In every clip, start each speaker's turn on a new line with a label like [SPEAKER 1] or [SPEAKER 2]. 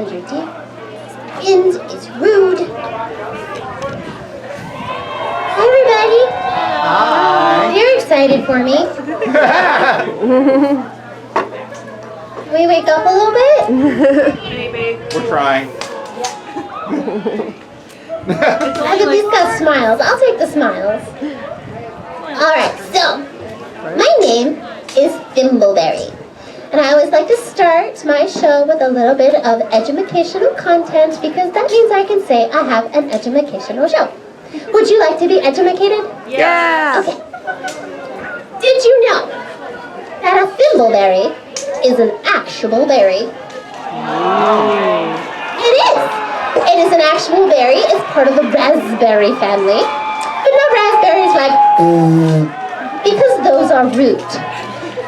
[SPEAKER 1] under deep. Wind is rude. Hi, everybody.
[SPEAKER 2] Hi.
[SPEAKER 1] You're excited for me. Can we wake up a little bit?
[SPEAKER 3] Maybe.
[SPEAKER 2] We're trying.
[SPEAKER 1] Look at these guys' smiles. I'll take the smiles. Alright, so, my name is Thimbleberry. And I always like to start my show with a little bit of educational content because that means I can say I have an educational show. Would you like to be educated?
[SPEAKER 3] Yeah.
[SPEAKER 1] Okay. Did you know that a thimbleberry is an actual berry? It is. It is an actual berry. It's part of the raspberry family. But not raspberries like, because those are root.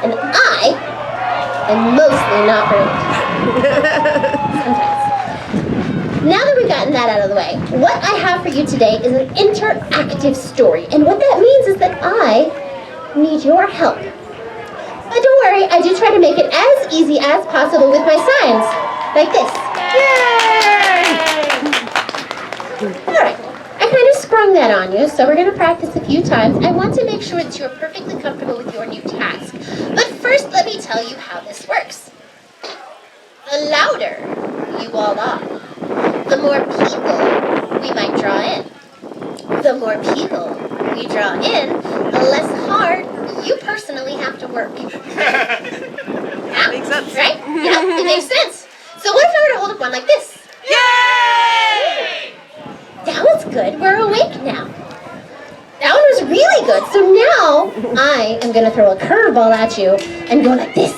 [SPEAKER 1] And I am mostly not root. Sometimes. Now that we've gotten that out of the way, what I have for you today is an interactive story. And what that means is that I need your help. But don't worry, I do try to make it as easy as possible with my signs. Like this. Yay! Alright, I kind of sprung that on you, so we're going to practice a few times. I want to make sure that you're perfectly comfortable with your new task. But first, let me tell you how this works. The louder you all are, the more people we might draw in. The more people we draw in, the less hard you personally have to work. Yeah?
[SPEAKER 3] Makes sense.
[SPEAKER 1] Right? Yeah, it makes sense. So what if I were to hold up one like this?
[SPEAKER 3] Yay!
[SPEAKER 1] That was good. We're awake now. That one was really good. So now I am going to throw a curveball at you and go like this.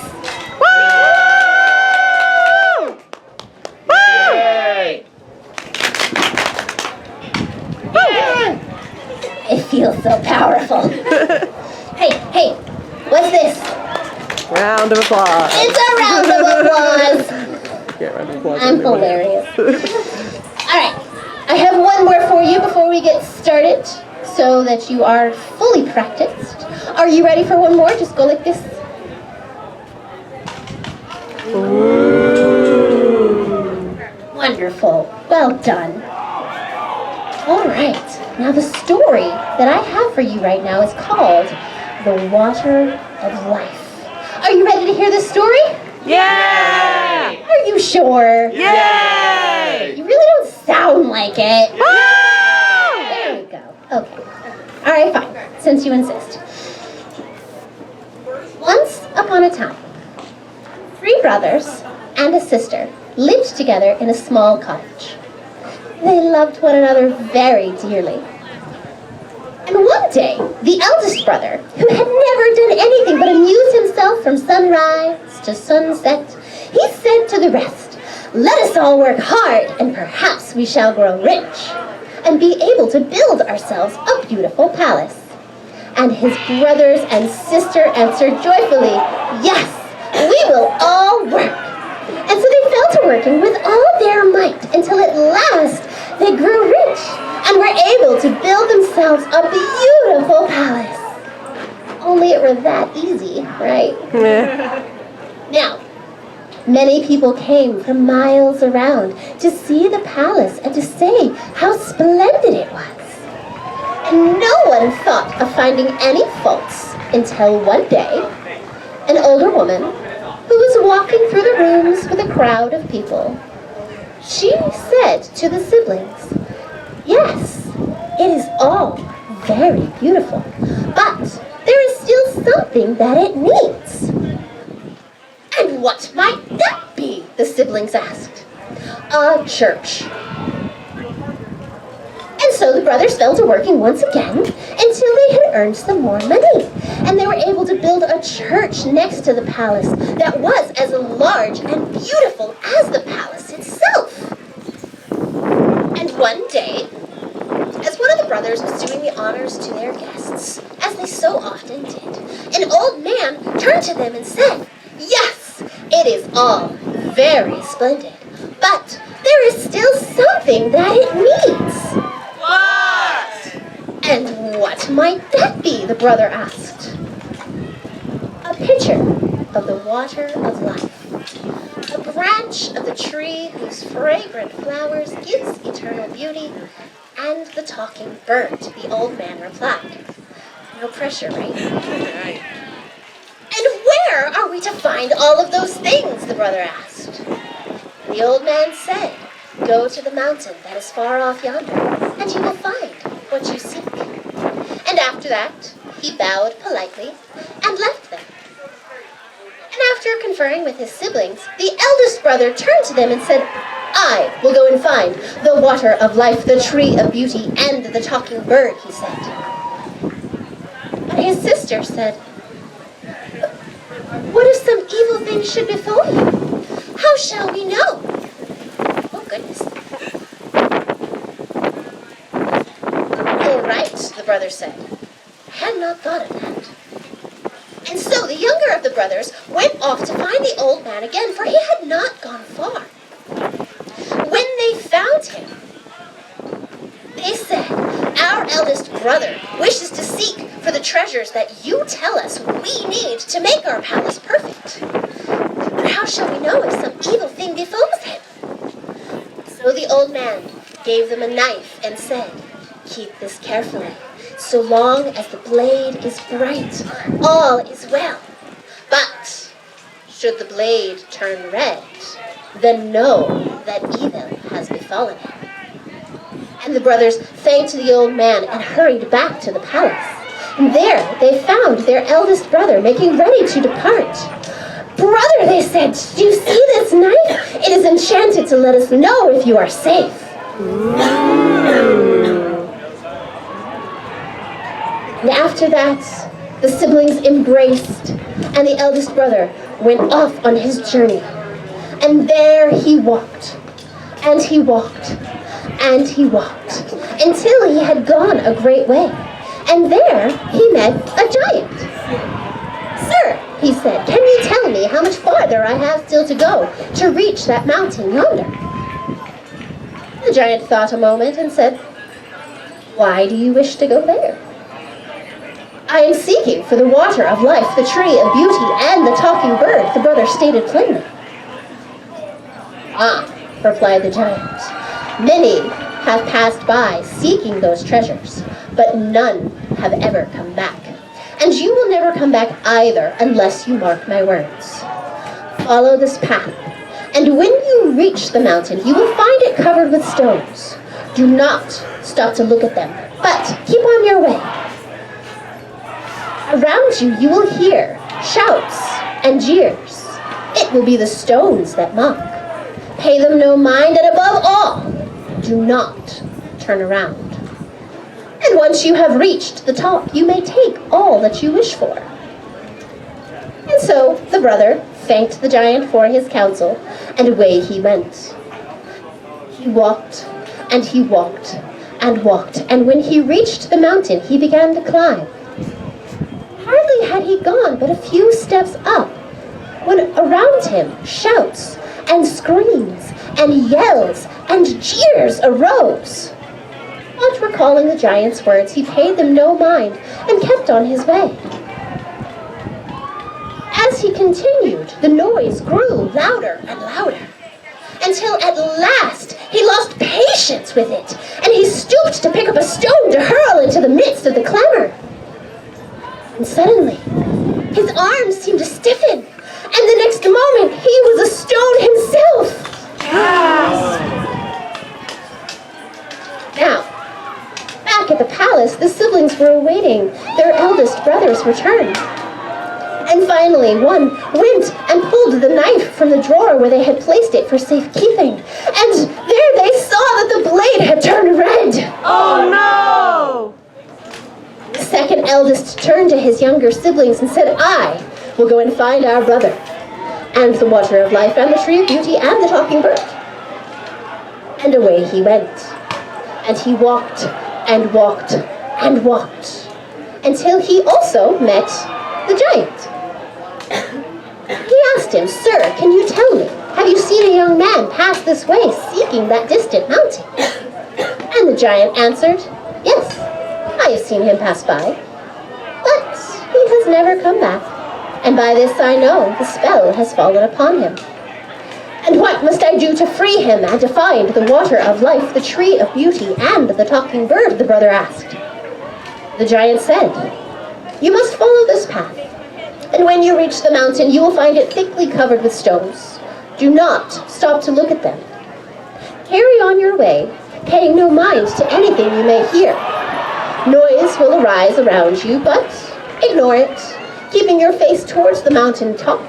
[SPEAKER 1] It feels so powerful. Hey, what's this?
[SPEAKER 3] Round of applause.
[SPEAKER 1] It's a round of applause.
[SPEAKER 3] Yeah, round of applause.
[SPEAKER 1] I'm hilarious. All right, I have one more for you before we get started so that you are fully practiced. Are you ready for one more? Just go like this. Ooh. Wonderful. Well done. All right. Now the story that I have for you right now is called The Water of Life. Are you ready to hear this story?
[SPEAKER 3] Yeah!
[SPEAKER 1] Are you sure?
[SPEAKER 3] Yay!
[SPEAKER 1] You really don't sound like it.
[SPEAKER 3] Woo!
[SPEAKER 1] There we go. Okay. All right, fine, since you insist. Once upon a time, 3 brothers and a sister lived together in a small cottage. They loved one another very dearly. And one day, the eldest brother, who had never done anything but amuse himself from sunrise to sunset, he said to the rest, "Let us all work hard, and perhaps we shall grow rich, and be able to build ourselves a beautiful palace." And his brothers and sister answered joyfully, "Yes, we will all work." And so they fell to working with all their might until at last they grew rich and were able to build themselves a beautiful palace. Only it were that easy, right? Now, many people came from miles around to see the palace and to say how splendid it was. And no one thought of finding any faults until one day, an older woman who was walking through the rooms with a crowd of people, she said to the siblings, "Yes, it is all very beautiful, but there is still something that it needs." "And what might that be?" the siblings asked. "A church." And so the brothers fell to working once again until they had earned some more money. And they were able to build a church next to the palace that was as large and beautiful as the palace itself. And one day, as one of the brothers was doing the honors to their guests, as they so often did, an old man turned to them and said, "Yes, it is all very splendid, but there is still something that it needs."
[SPEAKER 3] What?
[SPEAKER 1] "And what might that be?" the brother asked. "A pitcher of the water of life, a branch of the tree whose fragrant flowers gives eternal beauty, and the talking bird, the old man replied. No pressure, right?
[SPEAKER 3] Right.
[SPEAKER 1] And where are we to find all of those things, the brother asked. The old man said, go to the mountain that is far off yonder, and you will find what you seek. And after that, he bowed politely and left them. And after conferring with his siblings, the eldest brother turned to them and said, I will go and find the water of life, the tree of beauty, and the talking bird, he said. But his sister said, what if some evil thing should befall you? How shall we know? Oh, goodness. All right, the brother said. I had not thought of that. And so the younger of the brothers went off to find the old man again, for he had not gone far. When they found him, they said, our eldest brother wishes to seek for the treasures that you tell us we need to make our palace perfect. But how shall we know if some evil thing befalls him? So the old man gave them a knife and said, keep this carefully. So long as the blade is bright, all is well. But should the blade turn red, then know that evil has befallen him. And the brothers thanked the old man and hurried back to the palace. And there they found their eldest brother making ready to depart. Brother, they said, do you see this knife? It is enchanted to let us know if you are safe. And after that, the siblings embraced, and the eldest brother went off on his journey. And there he walked, and he walked, and he walked, until he had gone a great way. And there he met a giant. Sir, he said, can you tell me how much farther I have still to go to reach that mountain yonder? The giant thought a moment and said, why do you wish to go there? I am seeking for the water of life, the tree of beauty, and the talking bird, the brother stated plainly. Ah, replied the giant, many have passed by seeking those treasures, but none have ever come back. And you will never come back either unless you mark my words. Follow this path, and when you reach the mountain, you will find it covered with stones. Do not stop to look at them, but keep on your way. Around you, you will hear shouts and jeers. It will be the stones that mock. Pay them no mind, and above all, do not turn around. And once you have reached the top, you may take all that you wish for. And so the brother thanked the giant for his counsel, and away he went. He walked, and he walked, and walked, and when he reached the mountain, he began to climb. Hardly had he gone but a few steps up, when around him shouts and screams and yells and jeers arose. But recalling the giant's words, he paid them no mind and kept on his way. As he continued, the noise grew louder and louder, until at last he lost patience with it, and he stooped to pick up a stone to hurl into the midst of the clamor. And suddenly, his arms seemed to stiffen, and the next moment he was a stone himself. Now, back at the palace, the siblings were awaiting their eldest brother's return. And finally, one went and pulled the knife from the drawer where they had placed it for safekeeping. And there they saw that the blade had turned red.
[SPEAKER 3] Oh no!
[SPEAKER 1] The second eldest turned to his younger siblings and said, I will go and find our brother, and the water of life, and the tree of beauty, and the talking bird. And away he went. And he walked, and walked, and walked, until he also met the giant. He asked him, Sir, can you tell me, have you seen a young man pass this way, seeking that distant mountain? And the giant answered, Yes, I have seen him pass by, but he has never come back, and by this I know the spell has fallen upon him. And what must I do to free him and to find the water of life, the tree of beauty, and the talking bird? The brother asked. The giant said, you must follow this path, and when you reach the mountain, you will find it thickly covered with stones. Do not stop to look at them. Carry on your way, paying no mind to anything you may hear. Noise will arise around you, but ignore it, keeping your face towards the mountain top.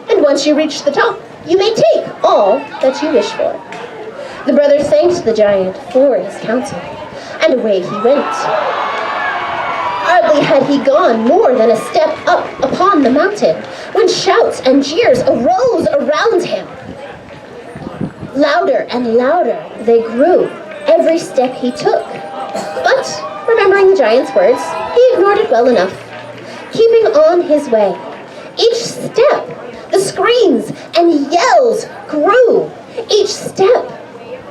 [SPEAKER 1] And once you reach the top, you may take all that you wish for. The brother thanked the giant for his counsel, and away he went. Hardly had he gone more than a step up upon the mountain, when shouts and jeers arose around him. Louder and louder they grew every step he took. But, remembering the giant's words, he ignored it well enough, keeping on his way. Each step, the screams and yells grew. Each step,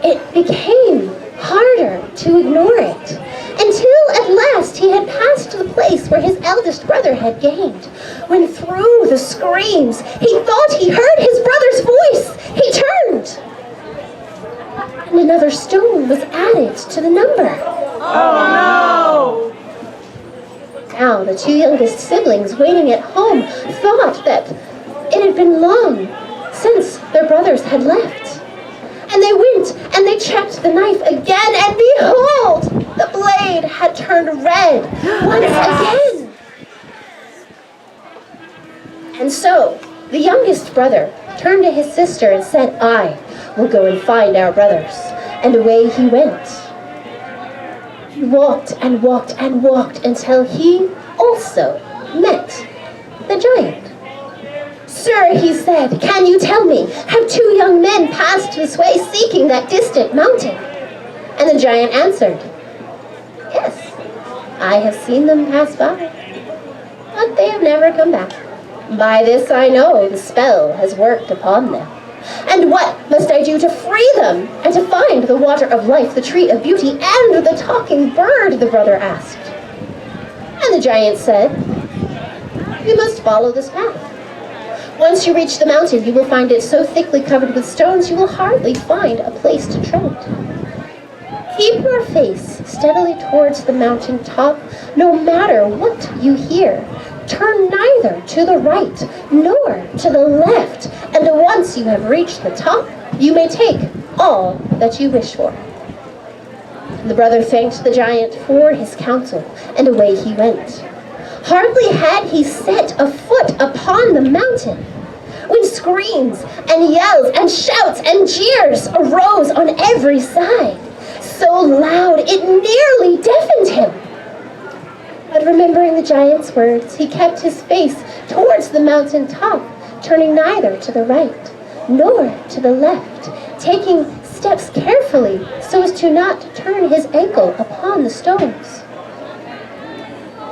[SPEAKER 1] it became harder to ignore it, until at last he had passed the place where his eldest brother had gained, when through the screams he thought he heard his brother's voice. He turned, and another stone was added to the number.
[SPEAKER 3] Oh no!
[SPEAKER 1] Now the two youngest siblings waiting at home thought that it had been long since their brothers had left. And they went and they checked the knife again, and behold, the blade had turned red once again. And so the youngest brother turned to his sister and said, I will go and find our brothers. And away he went. He walked and walked and walked until he also met the giant. Sir, he said, can you tell me, have two young men passed this way seeking that distant mountain? And the giant answered, yes, I have seen them pass by, but they have never come back. By this I know the spell has worked upon them. And what must I do to free them and to find the water of life, the tree of beauty, and the talking bird? The brother asked. And the giant said, you must follow this path. Once you reach the mountain, you will find it so thickly covered with stones you will hardly find a place to tread. Keep your face steadily towards the mountain top, no matter what you hear. Turn neither to the right nor to the left, and once you have reached the top, you may take all that you wish for. The brother thanked the giant for his counsel, and away he went. Hardly had he set a foot upon the mountain, when screams and yells and shouts and jeers arose on every side, so loud it nearly deafened him. But remembering the giant's words, he kept his face towards the mountain top, turning neither to the right nor to the left, taking steps carefully so as to not turn his ankle upon the stones.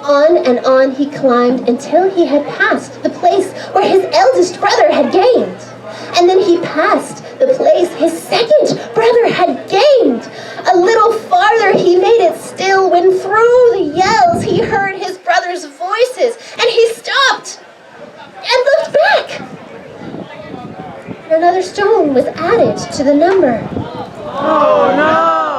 [SPEAKER 1] On and on he climbed until he had passed the place where his eldest brother had gained. And then he passed the place his second brother had gained. A little farther he made it still, when through the yells he heard his brother's voices, and he stopped and looked back. And another stone was added to the number.
[SPEAKER 3] Oh no!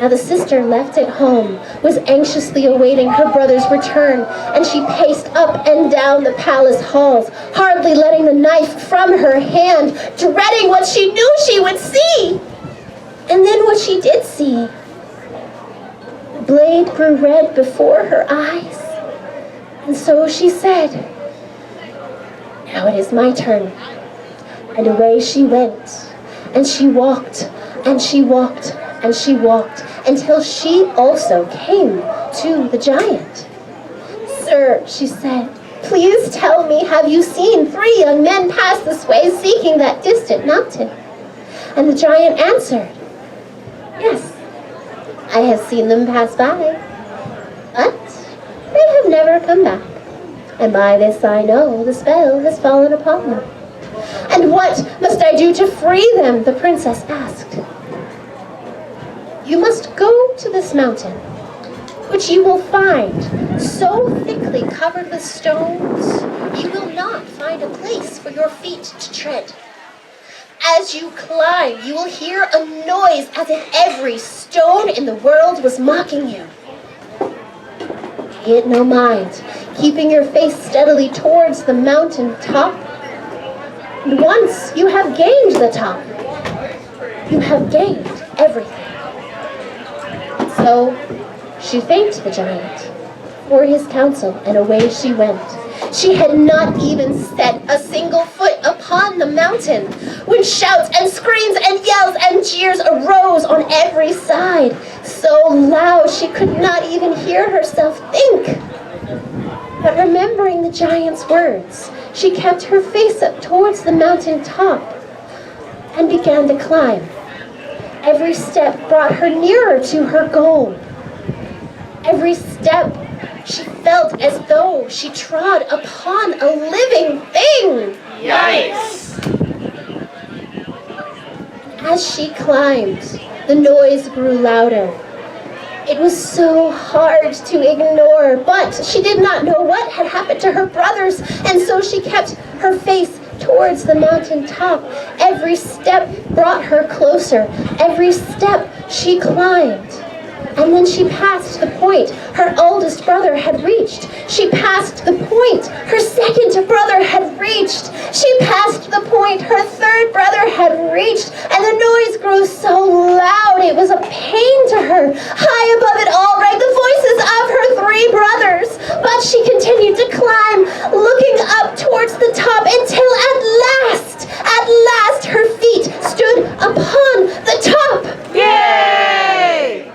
[SPEAKER 1] Now the sister, left at home, was anxiously awaiting her brother's return, and she paced up and down the palace halls, hardly letting the knife from her hand, dreading what she knew she would see. And then what she did see. The blade grew red before her eyes, and so she said, now it is my turn. And away she went, and she walked, and she walked, and she walked, until she also came to the giant. Sir, she said, please tell me, have you seen 3 young men pass this way seeking that distant mountain? And the giant answered, yes, I have seen them pass by, but they have never come back. And by this I know the spell has fallen upon them. And what must I do to free them? The princess asked. You must go to this mountain, which you will find so thickly covered with stones, you will not find a place for your feet to tread. As you climb, you will hear a noise as if every stone in the world was mocking you. Pay it no mind, keeping your face steadily towards the mountain top. And once you have gained the top, you have gained everything. So she thanked the giant for his counsel, and away she went. She had not even set a single foot upon the mountain when shouts and screams and yells and jeers arose on every side, so loud she could not even hear herself think. But remembering the giant's words, she kept her face up towards the mountain top and began to climb. Every step brought her nearer to her goal. Every step she felt as though she trod upon a living thing.
[SPEAKER 3] Yikes!
[SPEAKER 1] As she climbed, the noise grew louder. It was so hard to ignore, but she did not know what had happened to her brothers, and so she kept her face towards the mountain top. Every step brought her closer. Every step she climbed. And then she passed the point her oldest brother had reached. She passed the point her second brother had reached. She passed the point her third brother had reached. And the noise grew so loud it was a pain to her. High above it all rang the voices of her three brothers. But she continued to climb, looking up towards the top until at last, her feet stood upon the top.
[SPEAKER 3] Yay!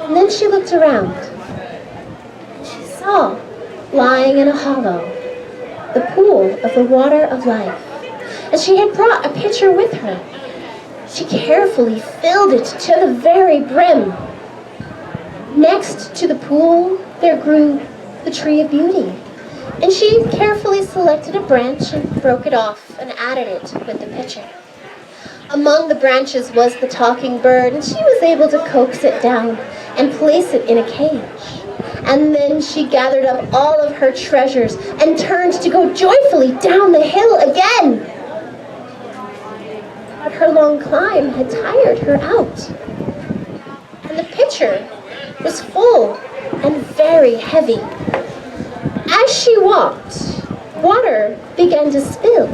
[SPEAKER 1] And then she looked around. She saw, lying in a hollow, the pool of the water of life. And she had brought a pitcher with her. She carefully filled it to the very brim. Next to the pool, there grew the tree of beauty. And she carefully selected a branch and broke it off and added it with the pitcher. Among the branches was the talking bird, and she was able to coax it down and place it in a cage. And then she gathered up all of her treasures and turned to go joyfully down the hill again. But her long climb had tired her out. And the pitcher was full and very heavy. As she walked, water began to spill.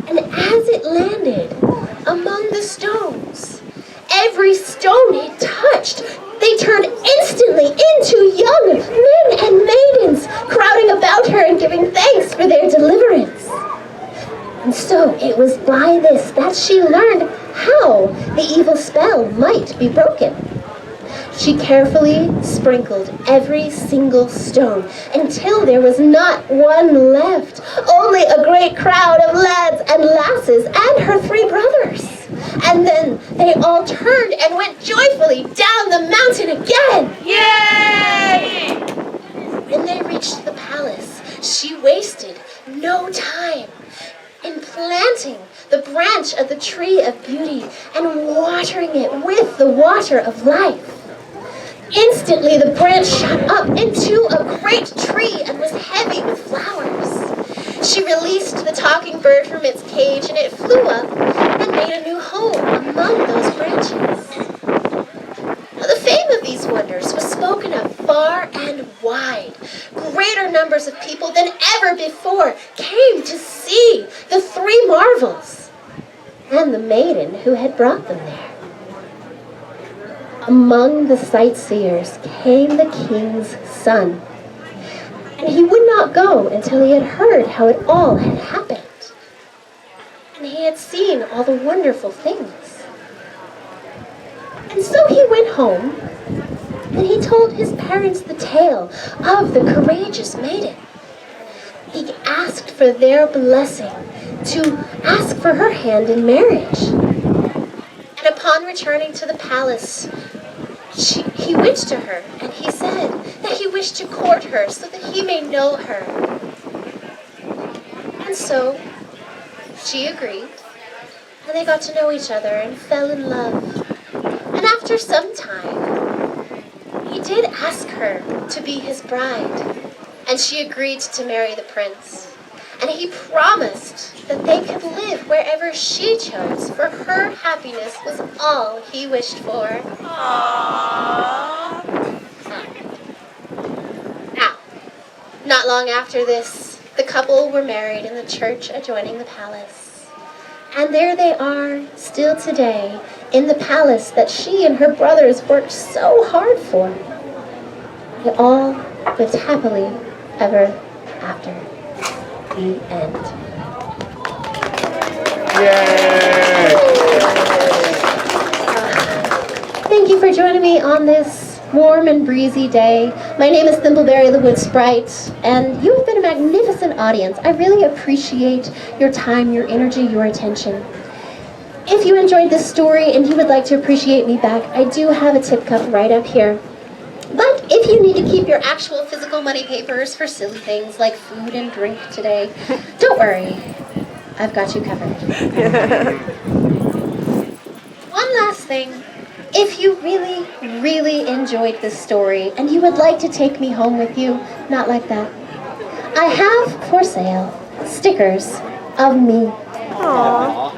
[SPEAKER 1] And as it landed among the stones, every stone it touched, they turned instantly into young men and maidens, crowding about her and giving thanks for their deliverance. And so it was by this that she learned how the evil spell might be broken. She carefully sprinkled every single stone until there was not one left, only a great crowd of lads and lasses and her three brothers. And then they all turned and went joyfully down the mountain again.
[SPEAKER 3] Yay!
[SPEAKER 1] When they reached the palace, she wasted no time in planting the branch of the tree of beauty and watering it with the water of life. Instantly, the branch shot up into a great tree and was heavy with flowers. She released the talking bird from its cage, and it flew up and made a new home among those branches. Now, the fame of these wonders was spoken of far and wide. Greater numbers of people than ever before came to see the three marvels and the maiden who had brought them there. Among the sightseers came the king's son, and he would not go until he had heard how it all had happened, and he had seen all the wonderful things. And so he went home, and he told his parents the tale of the courageous maiden. He asked for their blessing to ask for her hand in marriage. And upon returning to the palace, he went to her, and he said that he wished to court her so that he may know her. And so she agreed, and they got to know each other and fell in love. And after some time, he did ask her to be his bride, and she agreed to marry the prince. and he promised that they could live wherever she chose, for her happiness was all he wished for.
[SPEAKER 3] Aww.
[SPEAKER 1] Now, not long after this, the couple were married in the church adjoining the palace. And there they are, still today, in the palace that she and her brothers worked so hard for. They all lived happily ever after. The end.
[SPEAKER 2] Yay!
[SPEAKER 1] Thank you for joining me on this warm and breezy day. My name is Thimbleberry the Woodsprite, and you have been a magnificent audience. I really appreciate your time, your energy, your attention. If you enjoyed this story and you would like to appreciate me back, I do have a tip cup right up here. But if you need to keep your actual physical money papers for silly things like food and drink today, don't worry. I've got you covered. One last thing. If you really, really enjoyed this story and you would like to take me home with you, not like that, I have for sale stickers of me.
[SPEAKER 3] Aww.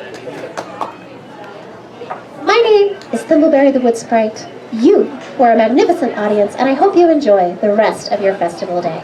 [SPEAKER 1] My name is Thimbleberry the Woodsprite. You were a magnificent audience, and I hope you enjoy the rest of your festival day.